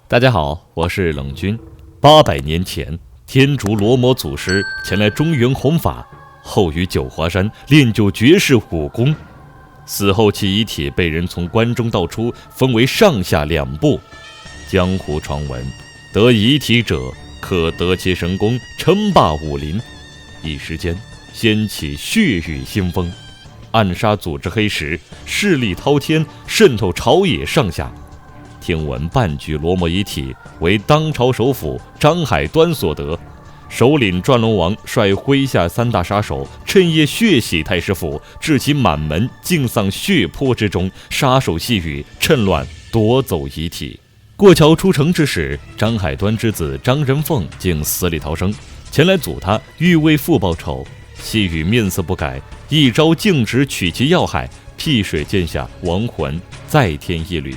大家好，我是冷军。800年前，天竺罗摩祖师前来中原弘法，后于九华山练就绝世武功。死后其遗体被人从关中盗出，分为上下2部。江湖传闻，得遗体者可得其神功，称霸武林。一时间掀起血雨腥风，暗杀组织黑石，势力滔天，渗透朝野上下。听闻半具罗摩遗体为当朝首辅张海端所得，首领转轮王率麾下3大杀手趁夜血洗太师府，致其满门尽丧血泊之中。杀手细雨趁乱夺走遗体。过桥出城之时，张海端之子张仁凤竟死里逃生，前来阻他，欲为父报仇。细雨面色不改，一招径直取其要害，辟水剑下亡魂再添一缕。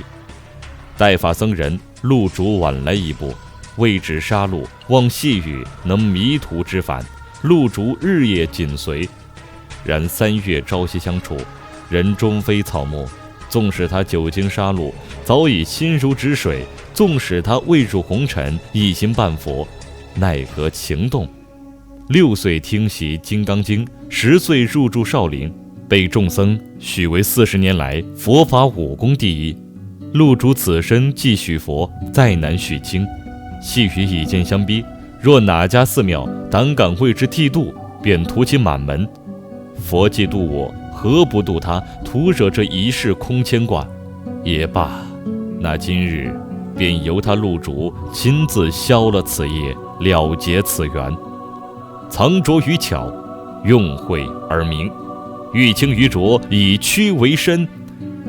带发僧人陆竹晚来一步，为止杀戮，望细雨能迷途知返。陆竹日夜紧随，然3月朝夕相处，人终非草木。纵使他久经杀戮，早已心如止水；纵使他未入红尘，一心半佛，奈何情动。6岁听习《金刚经》，10岁入住少林，被众僧许为40年来佛法武功第一。陆竹此生既许佛，再难许卿。细雨以剑相逼，若哪家寺庙胆敢为之剃度，便屠其满门。佛既度我，何不度他？徒惹这一世空牵挂。也罢，那今日便由他陆竹亲自消了此业，了结此缘。藏拙于巧，用晦而明，欲清于浊，以屈为伸。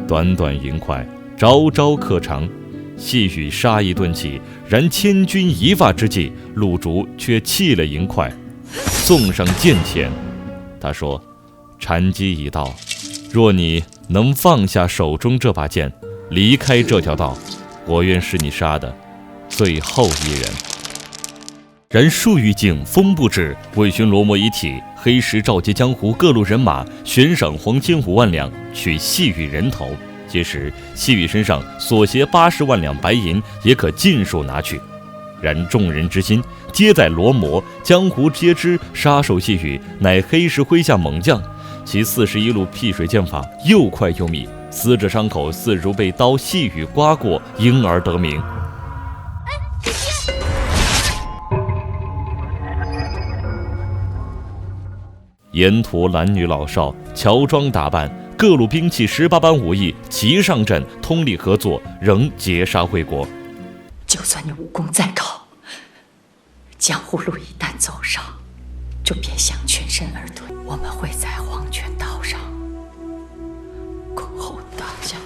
短短云快，朝朝课长。细雨杀意顿起，然千钧一发之际，陆竹却弃了银块，送上剑前。他说：禅机已到，若你能放下手中这把剑，离开这条道，我愿是你杀的最后一人。然数语境风不止，为寻罗摩遗体，黑石召集江湖各路人马，悬赏黄金5万两，取细雨人头。届时细雨身上所携80万两白银，也可尽数拿去。然众人之心皆在罗摩，江湖皆知杀手细雨乃黑石麾下猛将，其41路辟水剑法又快又密，死者伤口似如被刀细雨刮过，因而得名。沿途男女老少乔装打扮，各路兵器18般武艺齐上阵，通力合作，仍截杀魏国。就算你武功再高，江湖路一旦走上，就别想全身而退。我们会在黄泉道上恭候大家。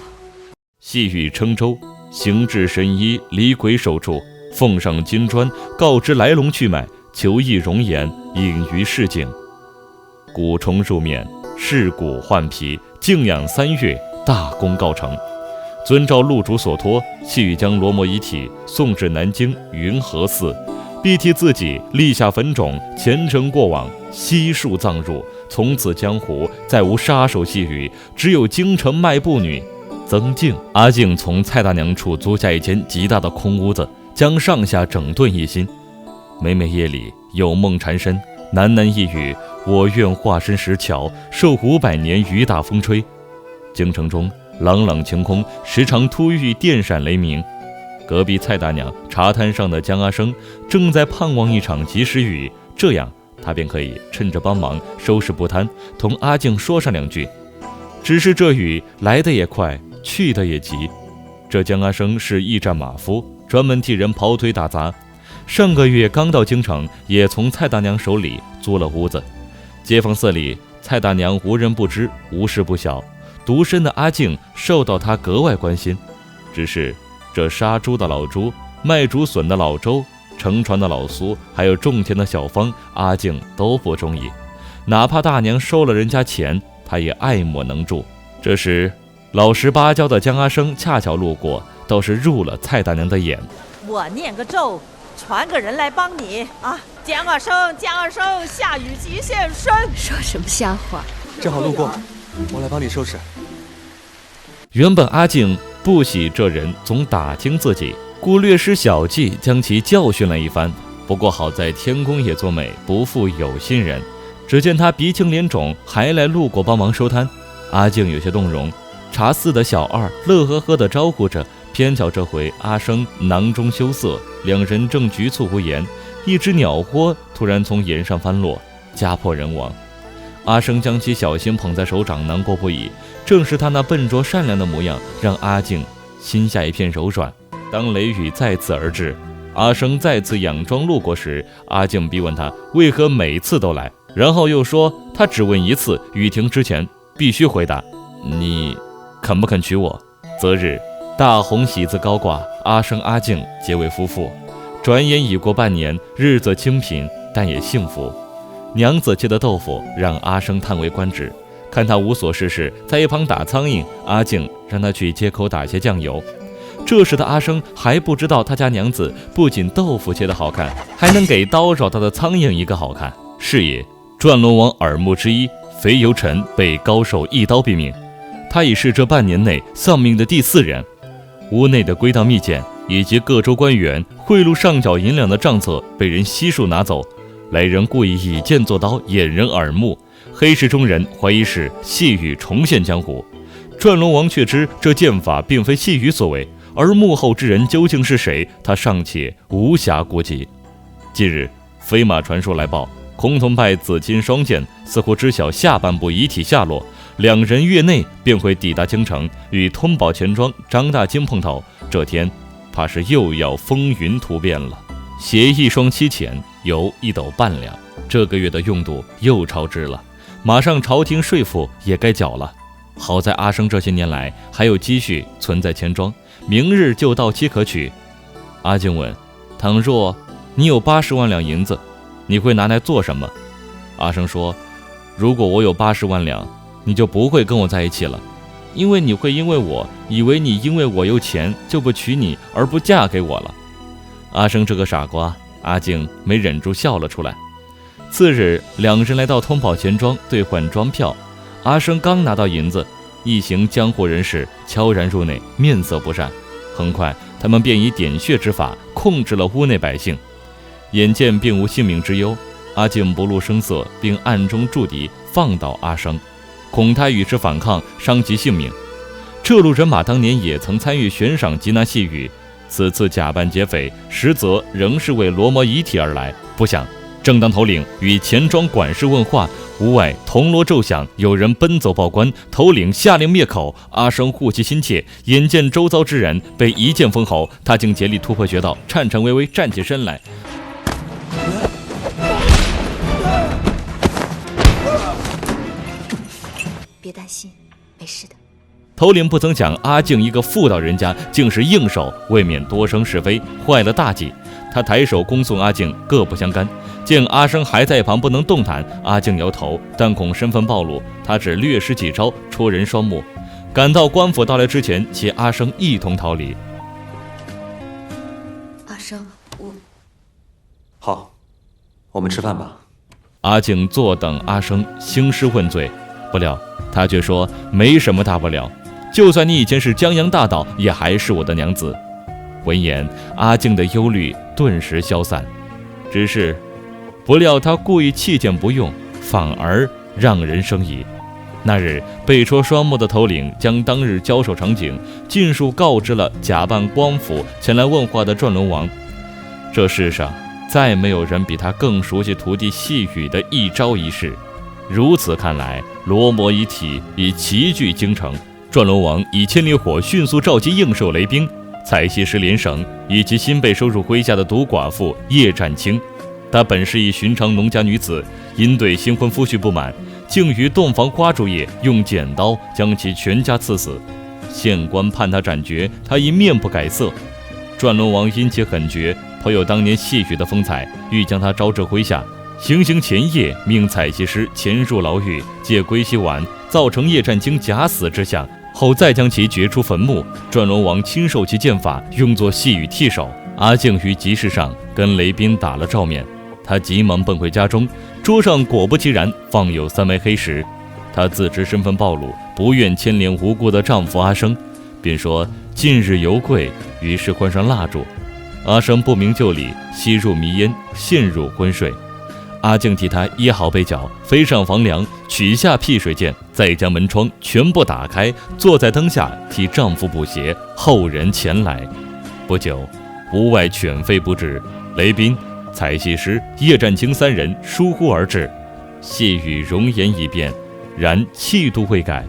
细雨称州，行至神医李鬼手处，奉上金砖，告知来龙去脉，求艺容颜，隐于市井。蛊虫入面，噬骨换皮，静养3月，大功告成。遵照陆主所托，细雨将罗摩遗体送至南京云和寺，必替自己立下坟冢，前尘过往悉数葬入。从此江湖再无杀手细雨，只有京城卖布女曾静。阿静从蔡大娘处租下一间极大的空屋子，将上下整顿一新。每每夜里有梦缠身，喃喃一语：我愿化身石桥，受500年雨打风吹。京城中朗朗晴空，时常突遇电闪雷鸣。隔壁蔡大娘茶摊上的江阿生正在盼望一场及时雨，这样他便可以趁着帮忙收拾布摊，同阿静说上2句。只是这雨来得也快，去得也急。这江阿生是驿站马夫，专门替人跑腿打杂。上个月刚到京城，也从蔡大娘手里租了屋子。街坊四里，蔡大娘无人不知，无事不晓。独身的阿静受到她格外关心。只是这杀猪的老朱、卖竹笋的老周、乘船的老苏，还有种田的小芳，阿静都不中意。哪怕大娘收了人家钱，她也爱莫能助。这时老实巴交的江阿生恰巧路过，倒是入了蔡大娘的眼。我念个咒，传个人来帮你啊！江二生，下雨即现身。说什么瞎话？正好路过，我来帮你收拾。原本阿静不喜这人总打听自己，故略施小计将其教训了一番。不过好在天公也作美，不负有心人。只见他鼻青脸肿，还来路过帮忙收摊。阿静有些动容，茶肆的小二乐呵呵地招呼着。偏巧这回阿生囊中羞涩，两人正局促无言，一只鸟窝突然从檐上翻落，家破人亡。阿生将其小心捧在手掌，难过不已。正是他那笨拙善良的模样，让阿静心下一片柔软。当雷雨再次而至，阿生再次佯装路过时，阿静逼问他为何每次都来，然后又说他只问一次，雨停之前必须回答：你肯不肯娶我？择日大红喜字高挂，阿生阿静结为夫妇。转眼已过半年，日子清贫，但也幸福。娘子切的豆腐让阿生叹为观止，看他无所事事，在一旁打苍蝇，阿静让他去街口打些酱油。这时的阿生还不知道他家娘子不仅豆腐切得好看，还能给刀找到的苍蝇一个好看。是也，转轮王耳目之一肥油臣被高寿一刀毙命，他已是这半年内丧命的第4人。屋内的归档密件以及各州官员贿赂上缴银两的账册被人悉数拿走，来人故意以剑作刀掩人耳目，黑市中人怀疑是细雨重现江湖。转轮王却知这剑法并非细雨所为，而幕后之人究竟是谁，他尚且无暇顾及。近日飞马传书来报，崆峒派紫金双剑似乎知晓下半部遗体下落，2人月内便会抵达京城，与通宝钱庄张大金碰头。这天怕是又要风云突变了。携1双7钱，油1斗半两，这个月的用度又超支了，马上朝廷税赋也该缴了。好在阿生这些年来还有积蓄存在钱庄，明日就到期可取。阿静问：倘若你有80万两银子，你会拿来做什么？阿生说：如果我有80万两，你就不会跟我在一起了，因为你会因为我以为你因为我有钱就不娶你而不嫁给我了。阿生这个傻瓜，阿静没忍住笑了出来。次日2人来到通宝钱庄兑换庄票，阿生刚拿到银子，一行江湖人士悄然入内，面色不善。很快他们便以点穴之法控制了屋内百姓。眼见并无性命之忧，阿静不露声色，并暗中助敌放倒阿生，恐他与之反抗伤及性命。这路人马当年也曾参与悬赏缉拿细雨，此次假扮劫匪，实则仍是为罗摩遗体而来。不想正当头领与钱庄管事问话，屋外铜锣骤响，有人奔走报官，头领下令灭口。阿生护其心切，眼见周遭之人被一剑封喉，他竟竭力突破穴道，颤颤巍巍站起身来。别担心，没事的。头领不曾想，阿静一个妇道人家竟是硬手，未免多生是非，坏了大计。他抬手恭送阿静，各不相干。见阿生还在一旁不能动弹，阿静摇头，但恐身份暴露，他只略施几招，戳人双目。赶到官府到来之前，携阿生一同逃离。阿生，好，我们吃饭吧。阿静坐等阿生兴师问罪，不料他却说没什么大不了，就算你以前是江洋大盗，也还是我的娘子。闻言，阿静的忧虑顿时消散，只是不料他故意弃剑不用，反而让人生疑。那日被戳双目的头领将当日交手场景尽数告知了假扮官府前来问话的转轮王。这世上再没有人比他更熟悉徒弟细雨的一招一式。如此看来，罗摩遗体已齐聚京城。转轮王以千里火迅速召集应手雷兵，采西施连省以及新被收入麾下的独寡妇叶占清。她本是一寻常农家女子，因对新婚夫婿不满，竟于洞房花烛夜用剪刀将其全家刺死。县官判她斩决，她已面不改色。转轮王因其狠绝，颇有当年戏曲的风采，欲将她招至麾下。行刑前夜，命采西施潜入牢狱，借归西丸，造成叶占清假死之象，后再将其掘出坟墓。转轮王亲授其剑法，用作细雨替手。阿静于集市上跟雷斌打了照面，他急忙奔回家中，桌上果不其然放有3枚黑石。他自知身份暴露，不愿牵连无辜的丈夫阿生，便说近日犹贵，于是换上蜡烛。阿生不明就里，吸入迷烟，陷入昏睡。阿静替他掖好被角，飞上房梁，取下辟水剑，再将门窗全部打开，坐在灯下替丈夫补鞋。后人前来，不久，屋外犬吠不止，雷斌、采戏师、叶战清三人疏忽而至。谢宇容颜已变，然气度未改。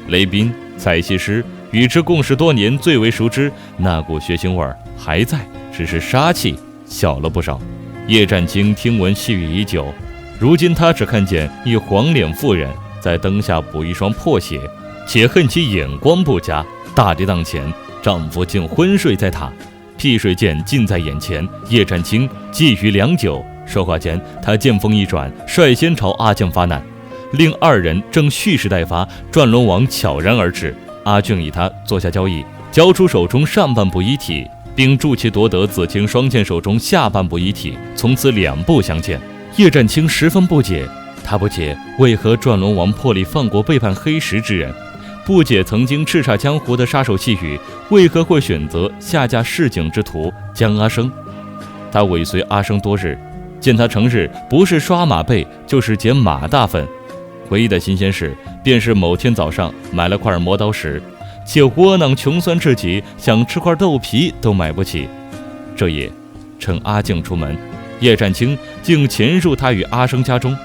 雷斌、采戏师与之共事多年，最为熟知，那股血腥味还在，只是杀气小了不少。叶战清听闻细语已久，如今他只看见一黄脸妇人在灯下补一双破鞋，且恨其眼光不佳。大跌当前，丈夫竟昏睡在榻，辟水剑近在眼前，叶战清觊觎良久。说话间，他剑锋一转，率先朝阿静发难。令二人正蓄势待发，转轮王悄然而至。阿静以他坐下交易，交出手中上半部遗体，并助其夺得紫青双剑手中下半部遗体，从此两不相见。叶战清十分不解，他不解为何转轮王破例放过背叛黑石之人，不解曾经叱咤江湖的杀手细雨为何会选择下嫁市井之徒江阿生。他尾随阿生多日，见他成日不是刷马背就是捡马大粪，唯一的新鲜事便是某天早上买了块磨刀石，且窝囊穷酸至极，想吃块豆皮都买不起。这夜趁阿静出门，叶战清竟潜入他与阿生家中。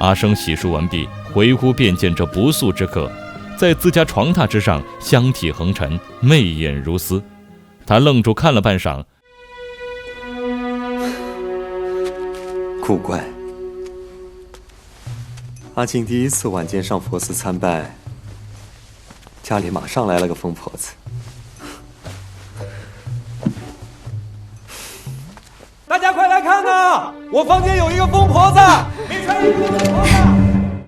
阿生洗漱完毕，回屋便见这不速之客在自家床榻之上香体横陈，媚眼如丝。他愣住看了半晌，古怪，阿静第一次晚间上佛寺参拜，家里马上来了个疯婆子。大家快来看呐！我房间有一个疯婆子，没穿衣服的疯婆子。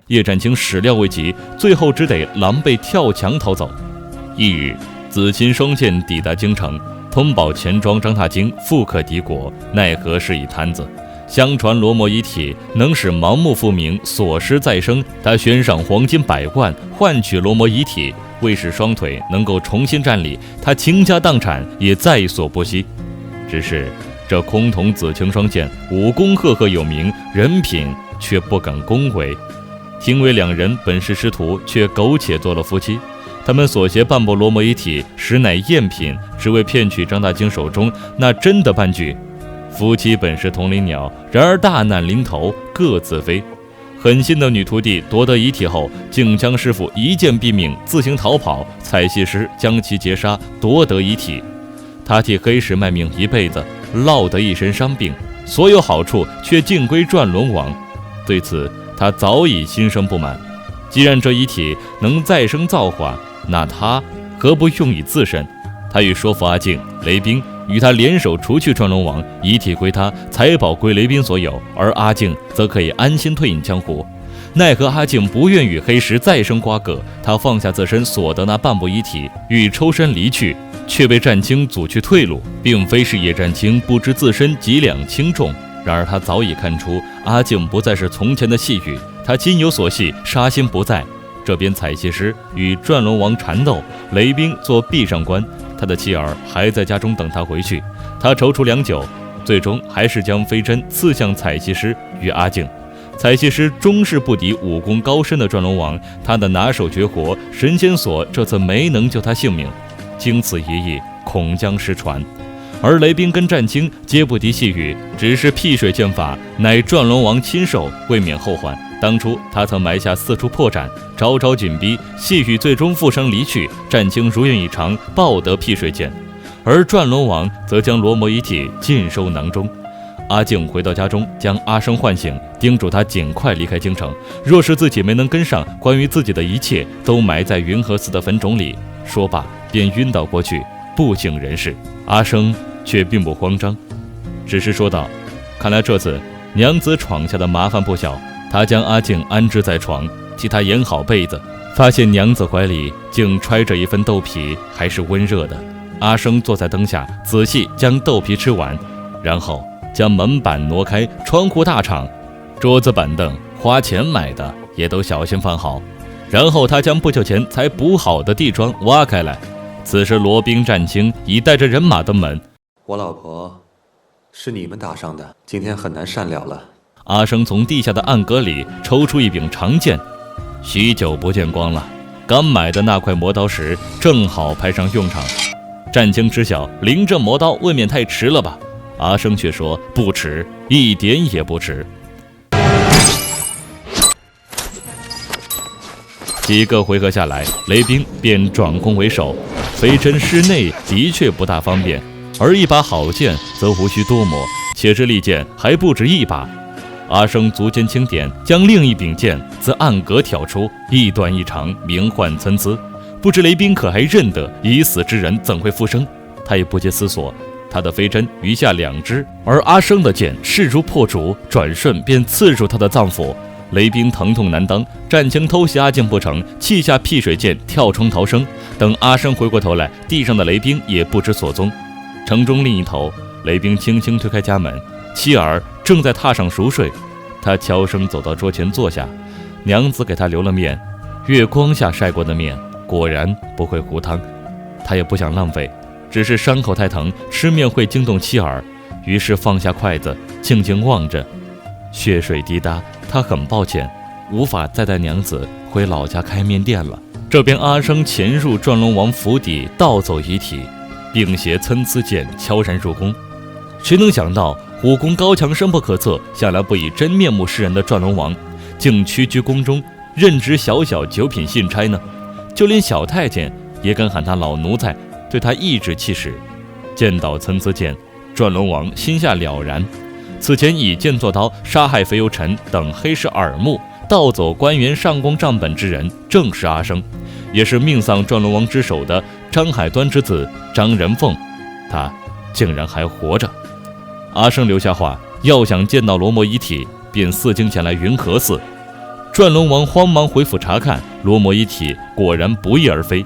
叶战清始料未及，最后只得狼狈跳墙逃走。一日，紫禽双剑抵达京城，通报钱庄张踏经富可敌国，奈何是一摊子。相传罗摩遗体能使盲目复明，所失再生，他悬赏黄金100万换取罗摩遗体，为使双腿能够重新站立，他倾家荡产也在所不惜。只是这崆峒紫青双剑武功赫赫有名，人品却不敢恭维。听为两人本是师徒，却苟且做了夫妻。他们所携半部罗摩遗体实乃赝品，只为骗取张大京手中那真的半具。夫妻本是同林鸟，然而大难临头各自飞。狠心的女徒弟夺得遗体后，竟将师傅一剑毙命，自行逃跑。采戏师将其劫杀，夺得遗体。他替黑石卖命一辈子，落得一身伤病，所有好处却尽归转轮王。对此，他早已心生不满。既然这遗体能再生造化，那他何不用以自身？他欲说服阿静、雷兵与他联手除去转轮王，遗体归他，财宝归雷兵所有，而阿静则可以安心退隐江湖。奈何阿静不愿与黑石再生瓜葛，他放下自身所得那半部遗体，欲抽身离去，却被战清阻去退路。并非是叶战清不知自身几两轻重，然而他早已看出阿静不再是从前的细雨，他心有所系，杀心不在。这边采戏师与转轮王缠斗，雷兵做壁上观，他的妻儿还在家中等他回去。他踌躇良久，最终还是将飞针刺向采戏师与阿静。采戏师终是不敌武功高深的转轮王，他的拿手绝活神仙锁这次没能救他性命，经此一役恐将失传。而雷兵跟战清皆不敌细雨，只是辟水剑法乃转轮王亲授，未免后患。当初他曾埋下4处破绽，招招紧逼，细雨最终负伤离去，战清如愿以偿，抱得辟水剑，而转轮王则将罗摩遗体尽收囊中。阿静回到家中，将阿生唤醒，叮嘱他尽快离开京城，若是自己没能跟上，关于自己的一切都埋在云和寺的坟冢里。说罢便晕倒过去，不省人事。阿生却并不慌张，只是说道：看来这次娘子闯下的麻烦不小。他将阿静安置在床，替她掩好被子，发现娘子怀里竟揣着一份豆皮，还是温热的。阿生坐在灯下，仔细将豆皮吃完，然后将门板挪开，窗户大敞，桌子板凳花钱买的也都小心放好。然后他将不久前才补好的地砖挖开来，此时罗宾、战青已带着人马登门。我老婆是你们打伤的，今天很难善了了。阿生从地下的暗格里抽出一柄长剑，许久不见光了。刚买的那块磨刀石正好派上用场。战青知晓临这磨刀未免太迟了吧？阿生却说不迟，一点也不迟。几个回合下来，雷兵便转攻为守，飞针室内的确不大方便，而一把好剑则无需多磨，且是利剑还不止一把。阿生足尖轻点，将另一柄剑自暗格挑出，一短一长，名唤参差。不知雷兵可还认得？已死之人怎会复生？他也不解思索。他的飞针余下2支，而阿生的剑势如破竹，转瞬便刺入他的脏腑。雷兵疼痛难当，战青偷袭阿静不成，弃下辟水剑跳窗逃生。等阿生回过头来，地上的雷兵也不知所踪。城中另一头，雷兵轻轻推开家门，妻儿正在榻上熟睡。他悄声走到桌前坐下，娘子给他留了面，月光下晒过的面，果然不会糊汤。他也不想浪费，只是伤口太疼，吃面会惊动妻儿，于是放下筷子，静静望着。血水滴答，他很抱歉，无法再带娘子回老家开面店了。这边阿生潜入转龙王府邸，盗走遗体，并携参差剑悄然入宫。谁能想到武功高强深不可测，向来不以真面目示人的转龙王，竟屈居宫中任职小小九品信差呢？就连小太监也敢喊他老奴才，对他颐指气使。见到参差剑，转龙王心下了然。此前以剑作刀杀害肥油臣等黑市耳目，盗走官员上供账本之人，正是阿生，也是命丧转龙王之手的张海端之子张仁凤。他竟然还活着。阿生留下话，要想见到罗摩遗体，便4经前来云和寺。转龙王慌忙回府查看，罗摩遗体果然不翼而飞。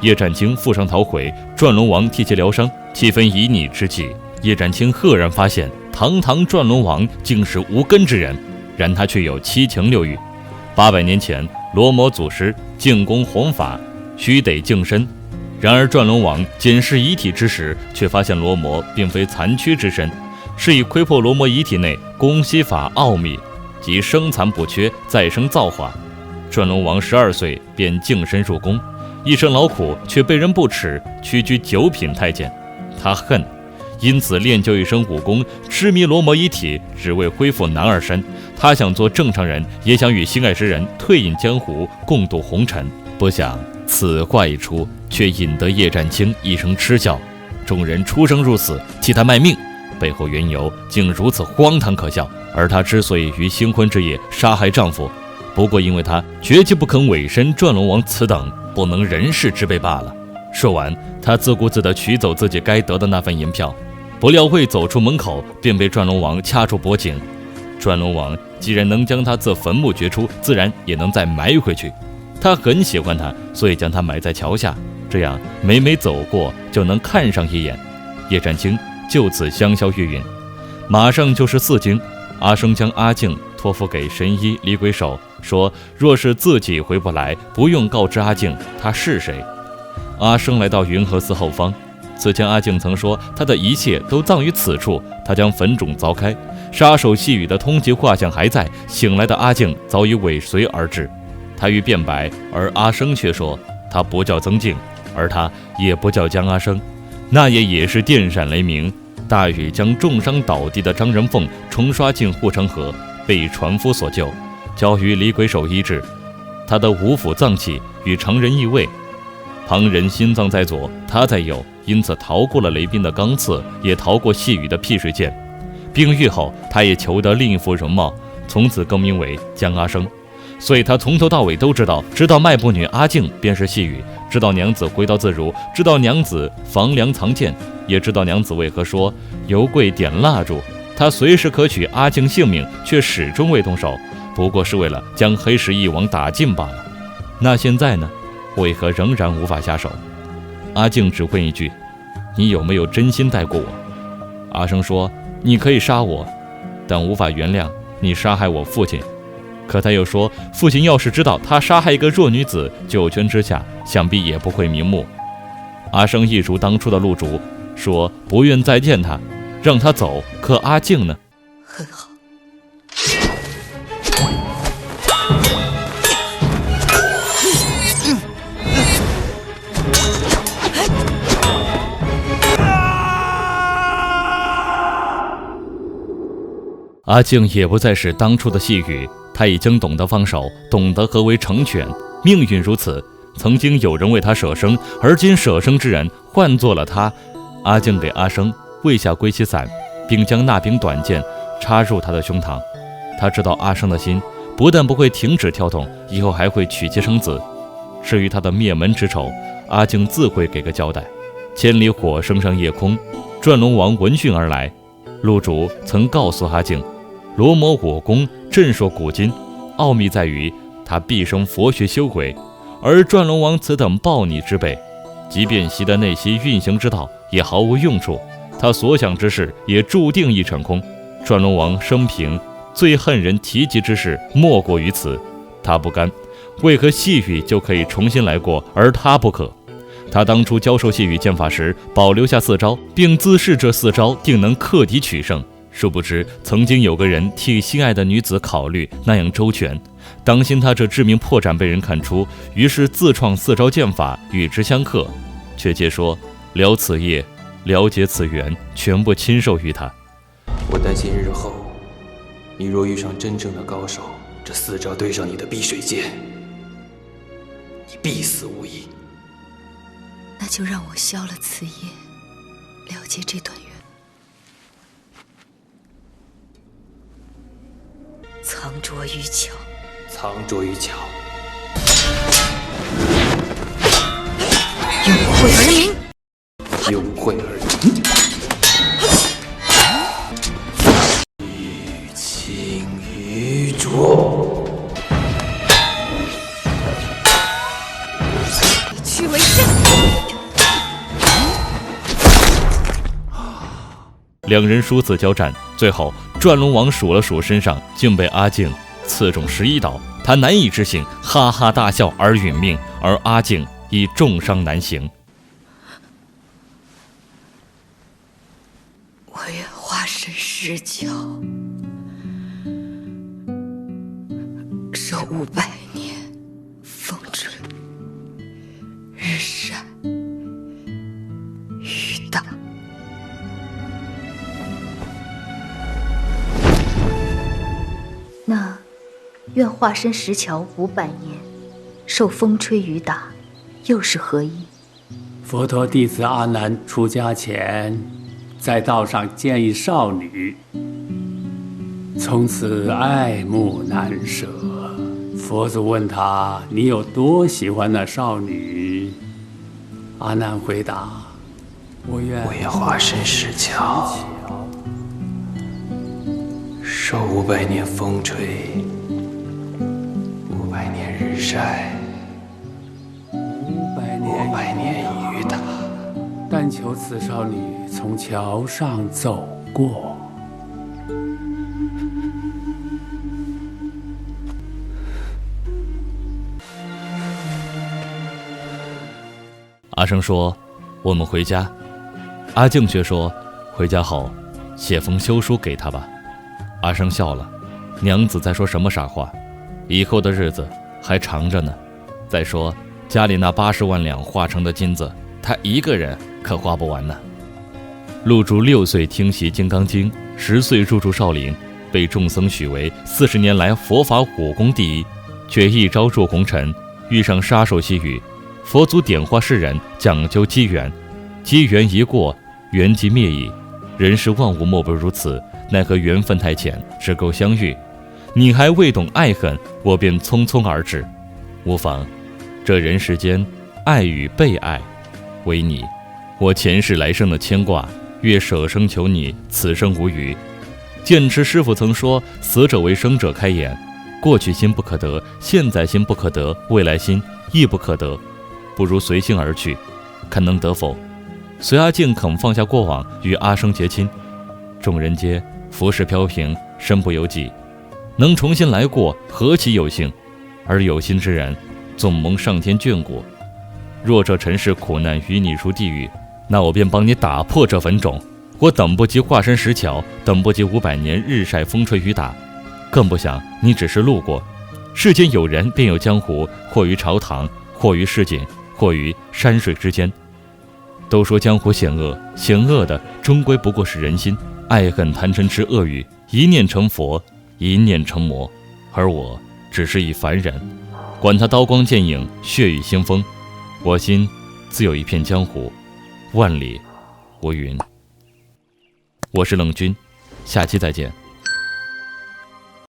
叶战青负伤逃回，转龙王替其疗伤，气氛旖旎之际，叶战青赫然发现堂堂转龙王竟是无根之人，然他却有7情6欲。800年前，罗摩祖师进宫弘法，须得净身。然而转龙王检视遗体之时，却发现罗摩并非残躯之身，是以窥破罗摩遗体内供息法奥秘，即生残不缺，再生造化。转龙王12岁便净身入宫，一身劳苦，却被人不齿，屈居9品太监。他恨，因此练就一身武功，痴迷罗摩遗体，只为恢复男儿身。他想做正常人，也想与心爱之人退隐江湖，共度红尘。不想此话一出，却引得叶战青一声嗤笑。众人出生入死，替他卖命，背后缘由竟如此荒唐可笑。而她之所以于新婚之夜杀害丈夫，不过因为她绝技不肯委身转龙王此等不能人事之辈罢了。说完，她自顾自地取走自己该得的那份银票，不料未走出门口，便被转龙王掐住脖颈。转龙王既然能将她自坟墓掘出，自然也能再埋回去。他很喜欢她，所以将她埋在桥下，这样每每走过就能看上一眼。叶战青就此香消玉殒。马上就是4经，阿生将阿静托付给神医李鬼手，说若是自己回不来，不用告知阿静他是谁。阿生来到云和寺后方，此前阿静曾说他的一切都葬于此处，他将坟冢凿开，杀手细雨的通缉画像还在，醒来的阿静早已尾随而至。他欲辩白，而阿生却说他不叫曾静，而他也不叫江阿生。那也是电闪雷鸣，大雨将重伤倒地的张仁凤重刷进护城河，被船夫所救，交于李鬼手医治。他的五腑脏器与常人异位，旁人心脏在左，他在右，因此逃过了雷兵的钢刺，也逃过细雨的辟水剑。病愈后，他也求得另一副容貌，从此更名为江阿生。所以他从头到尾都知道卖布女阿静便是细雨，知道娘子回到自如，知道娘子房梁藏剑，也知道娘子为何说油柜点蜡烛。他随时可取阿静性命，却始终未动手，不过是为了将黑石一网打尽罢了。那现在呢？为何仍然无法下手？阿静只问一句：你有没有真心待过我？阿生说：你可以杀我，但无法原谅你杀害我父亲。可他又说，父亲要是知道他杀害一个弱女子，9泉之下想必也不会瞑目。阿生忆述当初的陆主，说不愿再见他，让他走。可阿静呢？很好。阿静也不再是当初的细雨，她已经懂得放手，懂得何为成全。命运如此，曾经有人为她舍生，而今舍生之人换作了她。阿静给阿生喂下归西散，并将那柄短剑插入他的胸膛。他知道阿生的心不但不会停止跳动，以后还会娶妻生子。至于他的灭门之仇，阿静自会给个交代。千里火升上夜空，转龙王闻讯而来。陆主曾告诉阿静，罗摩武功震烁古今，奥秘在于他毕生佛学修为，而转龙王此等暴逆之辈，即便习得内息运行之道，也毫无用处。他所想之事也注定已成空。转龙王生平最恨人提及之事莫过于此。他不甘，为何细雨就可以重新来过，而他不可？他当初教授细雨剑法时，保留下4招，并自视这4招定能克敌取胜。殊不知，曾经有个人替心爱的女子考虑那样周全，当心他这致命破绽被人看出，于是自创4招剑法与之相克。却皆说了此业，了解此缘，全部亲授于他。我担心日后，你若遇上真正的高手，这4招对上你的碧水剑，你必死无疑。那就让我消了此业，了结这段缘。藏拙于巧，藏拙于巧，用晦而明，用晦而明，欲清于浊，以屈为伸。两人殊死交战，最后转龙王数了数身上，竟被阿静刺中11刀。他难以置信，哈哈大笑而殒命，而阿静已重伤难行。我愿化身石桥，受500年风吹日晒雨打。那愿化身石桥500年，受风吹雨打，又是何意？佛陀弟子阿难出家前，在道上见一少女，从此爱慕难舍。佛祖问他：“你有多喜欢那少女？”阿难回答：“我愿化身石桥，受500年风吹，500年日晒，500年雨打，但求此少女从桥上走过。”阿生说：“我们回家。”阿静却说：“回家后写封休书给他吧。”阿生笑了，娘子在说什么傻话？以后的日子还长着呢。再说家里那80万两化成的金子，他一个人可花不完呢。陆主6岁听习《金刚经》，10岁入住少林，被众僧许为40年来佛法武功第一，却一朝入红尘，遇上杀手细雨。佛祖点化世人，讲究机缘，机缘一过，缘即灭矣。人世万物莫不如此，奈何缘分太浅，只够相遇。你还未懂爱恨，我便匆匆而至。无妨，这人世间，爱与被爱，为你，我前世来生的牵挂，愿舍生求你，此生无余。剑池师傅曾说：“死者为生者开眼，过去心不可得，现在心不可得，未来心亦不可得。不如随心而去，看能得否？”随阿静肯放下过往，与阿生结亲。众人皆浮世飘萍，身不由己，能重新来过，何其有幸！而有心之人，总蒙上天眷顾。若这尘世苦难与你如地狱，那我便帮你打破这坟冢。我等不及华山石桥，等不及500年日晒风吹雨打，更不想你只是路过。世间有人便有江湖，或于朝堂，或于市井，或于山水之间。都说江湖险恶，险恶的终归不过是人心，爱恨贪嗔痴恶欲，一念成佛，一念成魔。而我只是一凡人，管他刀光剑影，血雨腥风，我心自有一片江湖，万里无云。我是冷军，下期再见。